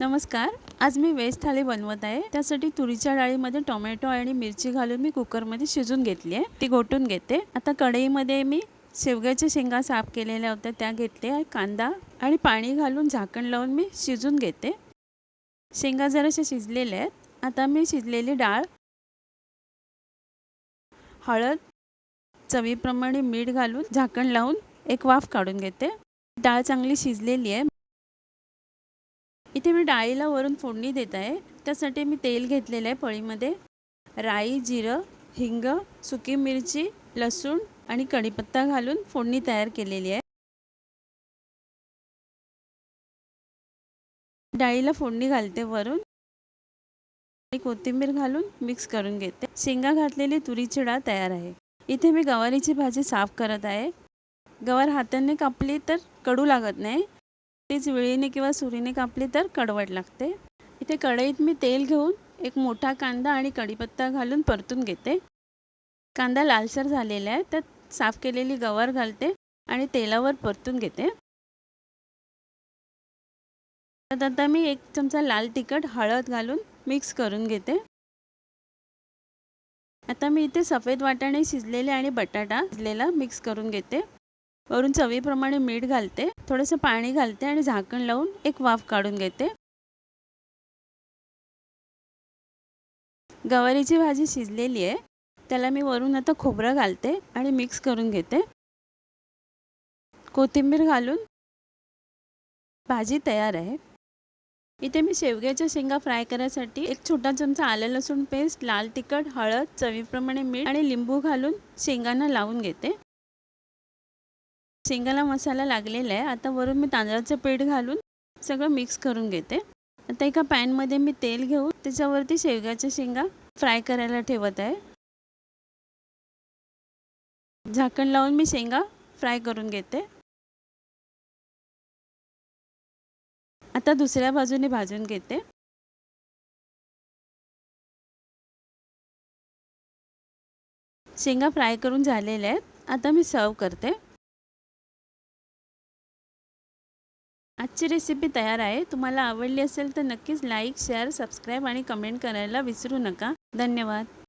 नमस्कार. आज मी व्हेज थाली बनवत आहे. त्यासाठी तुरीच्या डाळीमध्ये टोमॅटो आणि मिरची घालून मी कुकरमध्ये शिजून घेतली आहे. ती घोटून घेते. आता कढईमध्ये मी शेवग्याच्या शेंगा साफ केलेल्या होत्या त्या घेतल्या, कांदा आणि पाणी घालून झाकण लावून मी शिजून घेते. शेंगा जराशा शिजलेल्या आहेत. आता मी शिजलेली डाळ, हळद, चवीप्रमाणे मीठ घालून झाकण लावून एक वाफ काढून घेते. डाळ चांगली शिजलेली आहे. इथे मी डाळीला वरून फोडणी देत आहे. त्यासाठी मी तेल घेतलेलं आहे पळीमध्ये. राई, जिरं, हिंग, सुकी मिरची, लसूण आणि कढीपत्ता घालून फोडणी तयार केलेली आहे. डाळीला फोडणी घालते वरून आणि कोथिंबीर घालून मिक्स करून घेते. शेंगा घातलेली तुरीची डाळ तयार आहे. इथे मी गवारीची भाजी साफ करत आहे. गवार हाताने कापली तर कडू लागत नाही. तीच विळीने किंवा सुरीने कापली तर कडवट लागते. इथे कढईत मी तेल घेऊन एक मोठा कांदा आणि कढीपत्ता घालून परतून घेते. कांदा लालसर झालेला आहे. त्यात साफ केलेली गवार घालते आणि तेलावर परतून घेते. त्यात आता मी 1 चमचा लाल तिखट, हळद घालून मिक्स करून घेते. आता मी इथे सफेद वाटाणे शिजलेले आणि बटाटा शिजलेला मिक्स करून घेते. वरून चवीप्रमाणे मीठ घालते, थोडंसं पाणी घालते आणि झाकण लावून एक वाफ काढून घेते. गवारीची भाजी शिजलेली आहे. त्याला मी वरून आता खोबरं घालते आणि मिक्स करून घेते. कोथिंबीर घालून भाजी तयार आहे. इथे मी शेवग्याच्या शेंगा फ्राय करायसाठी 1 छोटा चमचा आलं लसूण पेस्ट, लाल तिखट, हळद, चवीप्रमाणे मीठ आणि लिंबू घालून शेंगांना लावून घेते. शेंगाला मसाला लागलेला आहे. आता वरून मी तांदळाचं पीठ घालून सगळं मिक्स करून घेते. आता एका पॅनमध्ये मी तेल घेऊन त्याच्यावरती शेवग्याच्या शेंगा फ्राय करायला ठेवत आहे. झाकण लावून मी शेंगा फ्राय करून घेते. आता दुसऱ्या बाजूने भाजून घेते. शेंगा फ्राय करून झालेल्या आहेत. आता मी सर्व करते. आजची रेसिपी तयार आहे. तुम्हाला आवडली असेल तर नक्कीच लाईक, शेअर, सबस्क्राईब आणि कमेंट करायला विसरू नका. धन्यवाद.